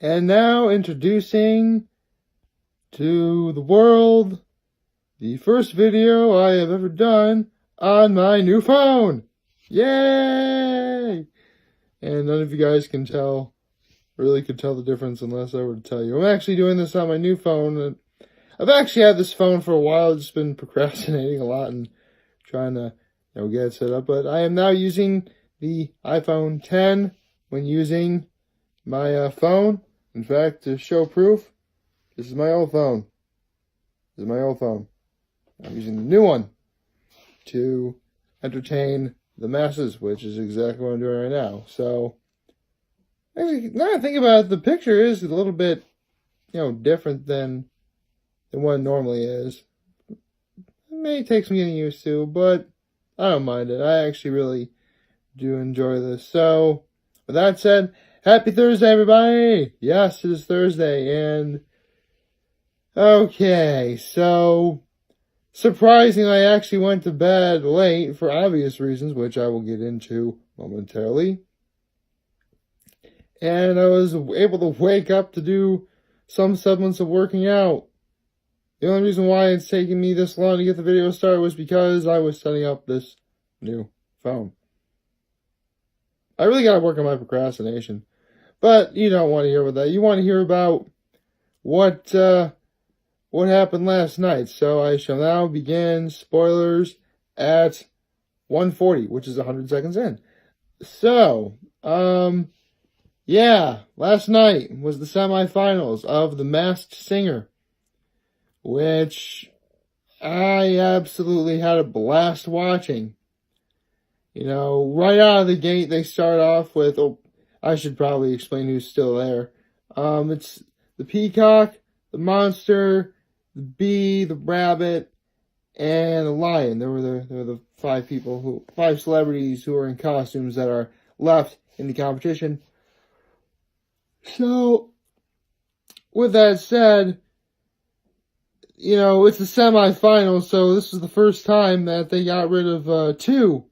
And now introducing to the world the first video I have ever done on my new phone. Yay! And none of you guys can tell, really could tell the difference unless I were to tell you. I'm actually doing this on my new phone. I've actually had this phone for a while. I've just been procrastinating a lot and trying to get it set up. But I am now using the iPhone 10 when using my phone. In fact, to show proof, this is my old phone. This is my old phone. I'm using the new one to entertain the masses, which is exactly what I'm doing right now. So, actually, now I think about it, the picture is a little bit, different than what it normally is. It may take some getting used to, but I don't mind it. I actually really do enjoy this. So, with that said, happy Thursday, everybody! Yes, it is Thursday, and okay, so surprisingly, I actually went to bed late for obvious reasons, which I will get into momentarily. And I was able to wake up to do some semblance of working out. The only reason why it's taking me this long to get the video started was because I was setting up this new phone. I really gotta work on my procrastination. But you don't want to hear about that. You want to hear about what happened last night. So I shall now begin spoilers at 1:40, which is 100 seconds in. So, yeah, last night was the semifinals of The Masked Singer, which I absolutely had a blast watching. Right out of the gate, they start off with, I should probably explain who's still there. It's the peacock, the monster, the bee, the rabbit, and the lion. There were the five celebrities who are in costumes that are left in the competition. So, with that said, it's the semifinals, so this is the first time that they got rid of 2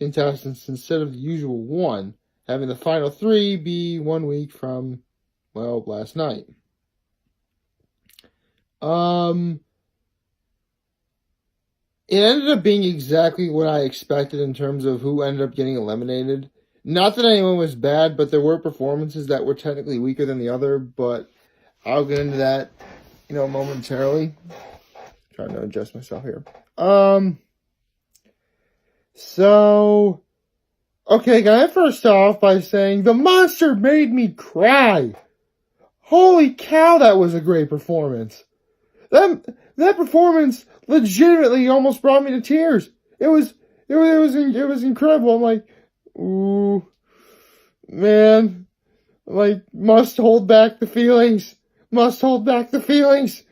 contestants instead of the usual 1, having the final 3 be 1 week from, last night. It ended up being exactly what I expected in terms of who ended up getting eliminated. Not that anyone was bad, but there were performances that were technically weaker than the other, but I'll get into that, momentarily. Trying to adjust myself here. So, okay, can I first start off by saying, the monster made me cry. Holy cow, that was a great performance. That performance legitimately almost brought me to tears. It was incredible. I'm like, ooh, man, must hold back the feelings. Must hold back the feelings.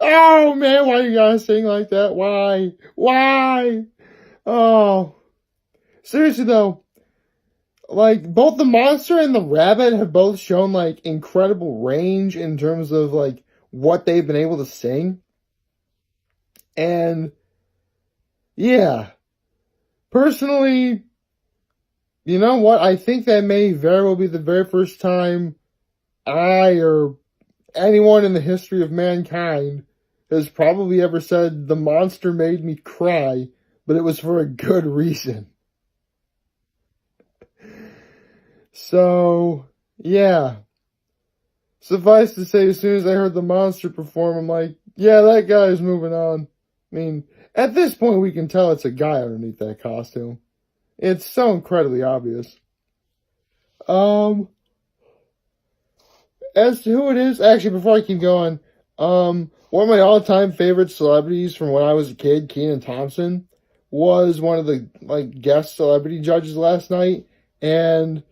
Oh man, why you gotta sing like that? Why? Oh, seriously though, both the monster and the rabbit have both shown incredible range in terms of what they've been able to sing. And yeah, personally, you know what? I think that may very well be the very first time I or anyone in the history of mankind has probably ever said the monster made me cry, but it was for a good reason. So, yeah. Suffice to say, as soon as I heard the monster perform, I'm like, yeah, that guy is moving on. I mean, at this point, we can tell it's a guy underneath that costume. It's so incredibly obvious. As to who it is, actually, before I keep going, one of my all-time favorite celebrities from when I was a kid, Kenan Thompson, was one of the, guest celebrity judges last night, and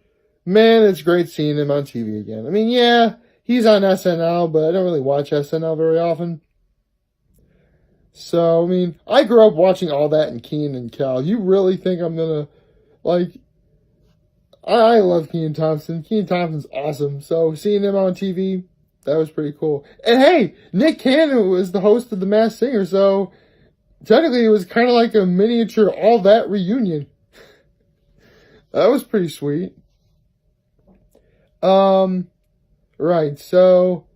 man, it's great seeing him on TV again. I mean, yeah, he's on SNL, but I don't really watch SNL very often. So, I mean, I grew up watching all that in Kenan and Kel. You really think I'm gonna, I love Kenan Thompson. Kenan Thompson's awesome. So, seeing him on TV, that was pretty cool. And hey, Nick Cannon was the host of The Masked Singer, so technically it was kind of like a miniature All That reunion. That was pretty sweet. Right, so,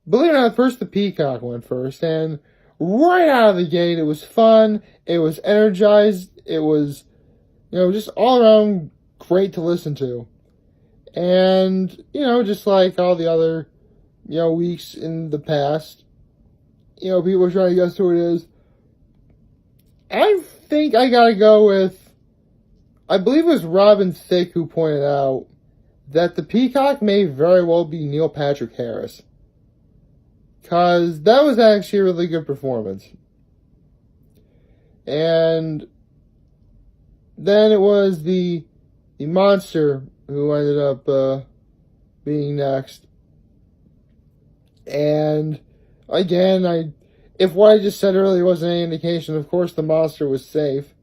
believe it or not, first the Peacock went first, and right out of the gate, it was fun, it was energized, it was, just all around great to listen to. And, just like all the other, weeks in the past, people are trying to guess who it is. I think I gotta go with, I believe it was Robin Thicke who pointed out that the Peacock may very well be Neil Patrick Harris. Because that was actually a really good performance. And then it was the Monster who ended up being next. And again, if what I just said earlier wasn't any indication, of course the Monster was safe.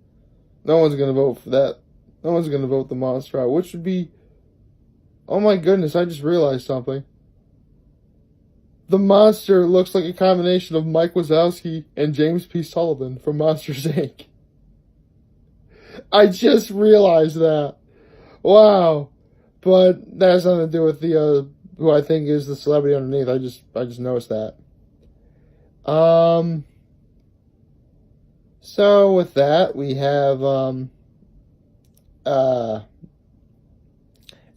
No one's going to vote for that. No one's going to vote the Monster out, which would be... Oh my goodness, I just realized something. The Monster looks like a combination of Mike Wazowski and James P. Sullivan from Monsters, Inc. I just realized that. Wow. But that has nothing to do with the, who I think is the celebrity underneath. I just noticed that. So with that, we have,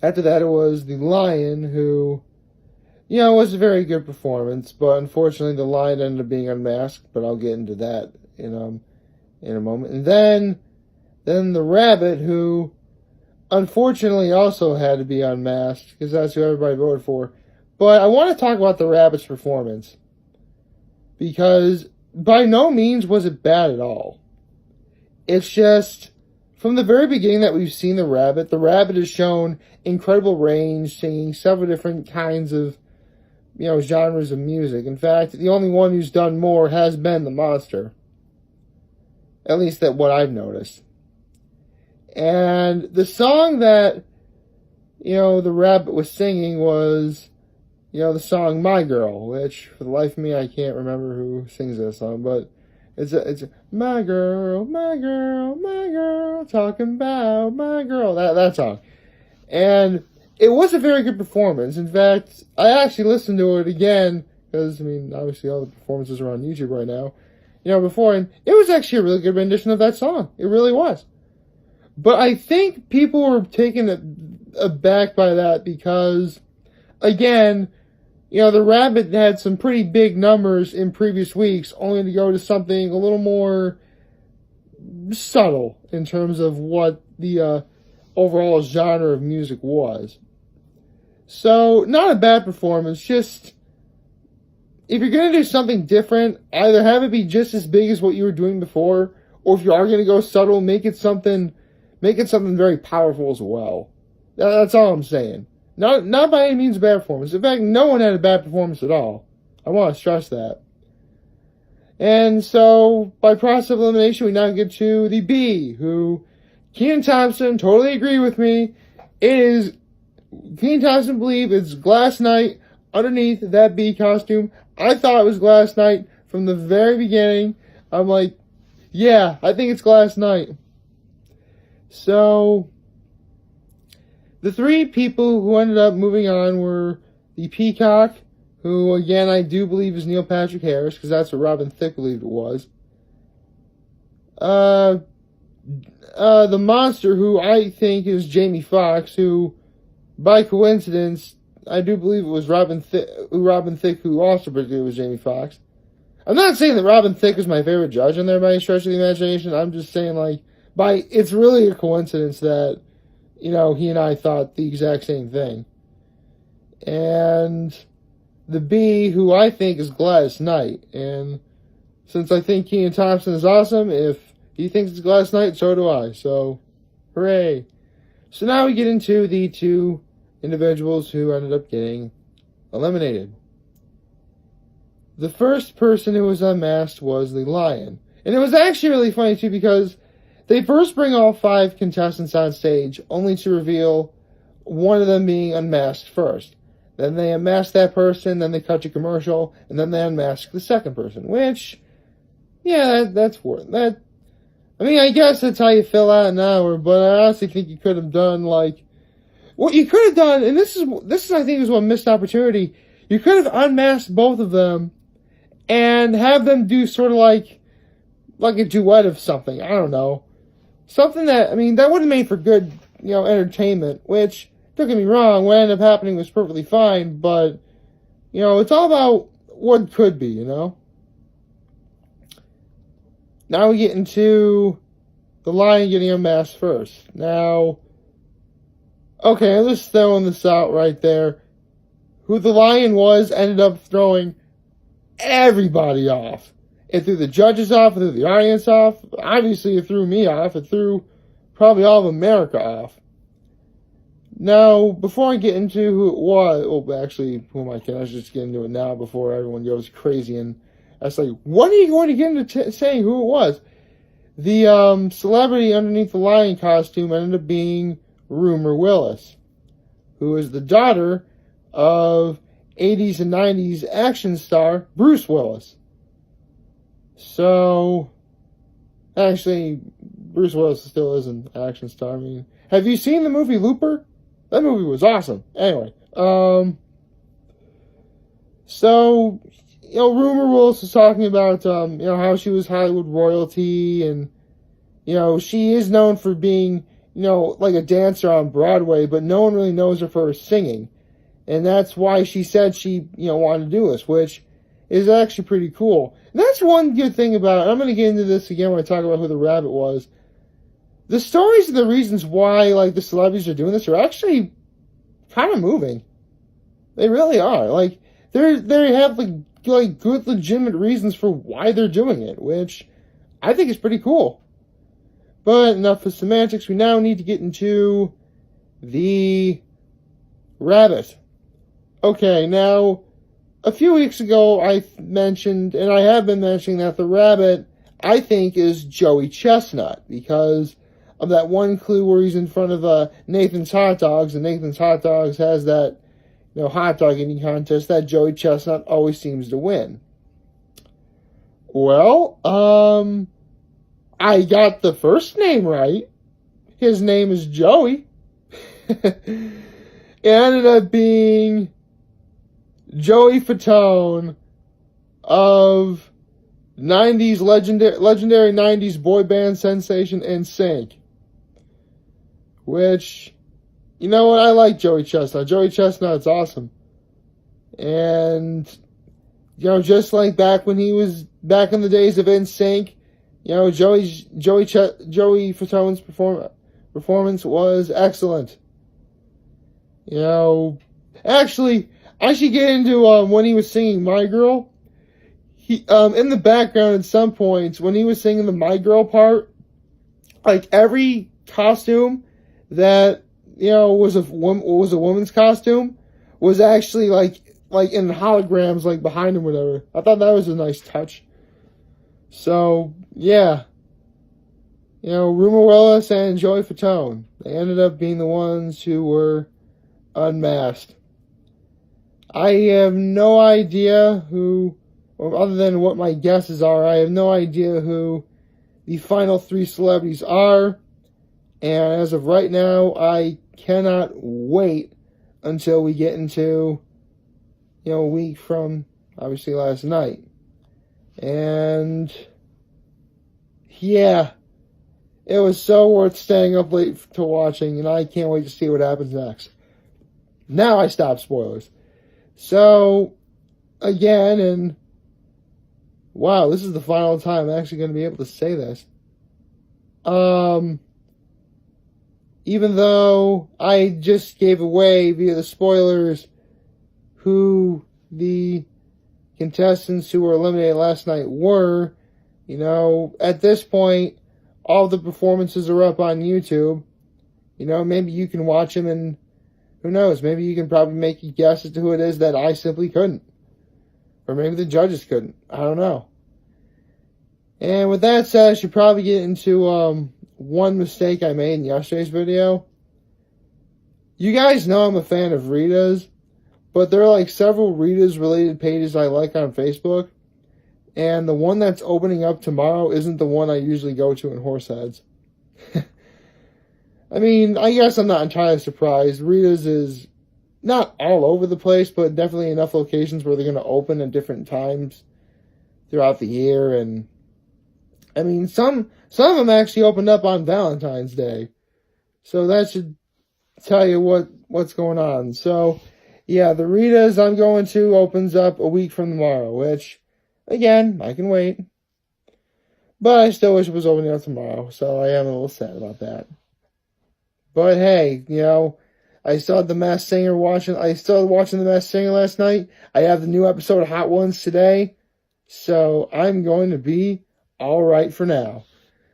after that it was the Lion, who, it was a very good performance, but unfortunately the Lion ended up being unmasked, but I'll get into that in a moment. And then the Rabbit, who unfortunately also had to be unmasked, because that's who everybody voted for. But I want to talk about the Rabbit's performance, because by no means was it bad at all. It's just, from the very beginning that we've seen the Rabbit has shown incredible range, singing several different kinds of, genres of music. In fact, the only one who's done more has been the Monster. At least that's what I've noticed. And the song that, the Rabbit was singing was, the song My Girl, which, for the life of me, I can't remember who sings that song, but it's a my girl, my girl, my girl, talking about my girl, that song. And it was a very good performance. In fact, I actually listened to it again, because, obviously all the performances are on YouTube right now, before, and it was actually a really good rendition of that song. It really was. But I think people were taken aback by that because, again, the Rabbit had some pretty big numbers in previous weeks, only to go to something a little more subtle in terms of what the overall genre of music was. So, not a bad performance, just, if you're going to do something different, either have it be just as big as what you were doing before, or if you are going to go subtle, make it something very powerful as well. That's all I'm saying. Not by any means a bad performance. In fact, no one had a bad performance at all. I want to stress that. And so, by process of elimination, we now get to the B, who Kenan Thompson totally agreed with me. Kenan Thompson believed it's Glass Knight underneath that B costume. I thought it was Glass Knight from the very beginning. I'm like, yeah, I think it's Glass Knight. So, the three people who ended up moving on were the Peacock, who, again, I do believe is Neil Patrick Harris, because that's what Robin Thicke believed it was. The Monster, who I think is Jamie Foxx, who, by coincidence, I do believe it was Robin Thicke who also believed it was Jamie Foxx. I'm not saying that Robin Thicke is my favorite judge on there by any stretch of the imagination. I'm just saying, it's really a coincidence that, he and I thought the exact same thing. And the B, who I think is Gladys Knight. And since I think Kenan Thompson is awesome, if he thinks it's Gladys Knight, so do I. So, hooray. So now we get into the two individuals who ended up getting eliminated. The first person who was unmasked was the Lion. And it was actually really funny, too, because they first bring all 5 contestants on stage, only to reveal one of them being unmasked first. Then they unmask that person, then they cut to commercial, and then they unmask the second person, which, yeah, that's worth that. I guess that's how you fill out an hour, but I honestly think you could have done, What you could have done, and this is I think is one missed opportunity. You could have unmasked both of them and have them do sort of like a duet of something. I don't know. Something that, I mean, that would have made for good, entertainment, which, don't get me wrong, what ended up happening was perfectly fine, but, it's all about what could be, Now we get into the Lion getting unmasked first. Now, okay, I'm just throwing this out right there. Who the Lion was ended up throwing everybody off. It threw the judges off, it threw the audience off. Obviously, it threw me off. It threw probably all of America off. Now, before I get into who it was, well, actually, who am I kidding? I should just get into it now before everyone goes crazy. And I was like, when are you going to get into saying who it was? The celebrity underneath the lion costume ended up being Rumor Willis, who is the daughter of 80s and 90s action star Bruce Willis. So, actually, Bruce Willis still is an action star. I mean, have you seen the movie Looper? That movie was awesome. Anyway, so, Rumor Willis is talking about, how she was Hollywood royalty, and, she is known for being, like a dancer on Broadway, but no one really knows her for her singing. And that's why she said she, wanted to do this, which is actually pretty cool. And that's one good thing about it. I'm going to get into this again when I talk about who the rabbit was. The stories and the reasons why, the celebrities are doing this are actually kind of moving. They really are. They have, good, legitimate reasons for why they're doing it, which I think is pretty cool. But enough of semantics. We now need to get into the rabbit. Okay, now, a few weeks ago I mentioned, and I have been mentioning, that the rabbit, I think, is Joey Chestnut, because of that one clue where he's in front of Nathan's Hot Dogs, and Nathan's Hot Dogs has that, hot dog eating contest that Joey Chestnut always seems to win. Well, I got the first name right. His name is Joey. It ended up being Joey Fatone of 90s legendary 90s boy band sensation NSYNC. Which, you know what, I like Joey Chestnut. Joey Chestnut's awesome. And, just like back when he was back in the days of NSYNC, Joey Fatone's performance was excellent. Actually, I should get into when he was singing My Girl. He in the background at some points when he was singing the My Girl part, every costume that was a woman's costume was actually in holograms behind him, whatever. I thought that was a nice touch. So yeah, Rumor Willis and Joey Fatone, they ended up being the ones who were unmasked. I have no idea who, other than what my guesses are, I have no idea who the final three celebrities are. And as of right now, I cannot wait until we get into, a week from, obviously, last night. And, yeah, it was so worth staying up late to watching, and I can't wait to see what happens next. Now I stop spoilers. So, again, and wow, this is the final time I'm actually going to be able to say this. Even though I just gave away via the spoilers who the contestants who were eliminated last night were, at this point, all the performances are up on YouTube. Maybe you can watch them, and who knows, maybe you can probably make a guess as to who it is that I simply couldn't. Or maybe the judges couldn't. I don't know. And with that said, I should probably get into one mistake I made in yesterday's video. You guys know I'm a fan of Rita's, but there are several Rita's related pages I like on Facebook, and the one that's opening up tomorrow isn't the one I usually go to in Horseheads. I mean, I guess I'm not entirely surprised. Rita's is not all over the place, but definitely enough locations where they're going to open at different times throughout the year. And I mean, some of them actually opened up on Valentine's Day, so that should tell you what's going on. So yeah, the Rita's I'm going to opens up a week from tomorrow, which again I can wait, but I still wish it was opening up tomorrow. So I am a little sad about that. But hey, I still had The Masked Singer watching. I still watching The Masked Singer last night. I have the new episode of Hot Ones today, so I'm going to be all right for now.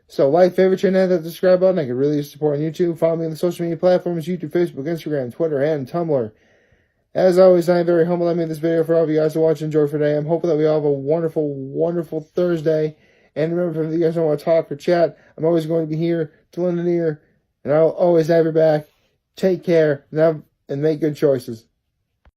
So like, favorite, channel, hit that subscribe button. I could really use support on YouTube. Follow me on the social media platforms: YouTube, Facebook, Instagram, Twitter, and Tumblr. As always, I am very humble. I made this video for all of you guys to watch and enjoy for today. I'm hoping that we all have a wonderful, wonderful Thursday. And remember, if you guys don't want to talk or chat, I'm always going to be here to lend an ear. And I'll always have your back. Take care and make good choices.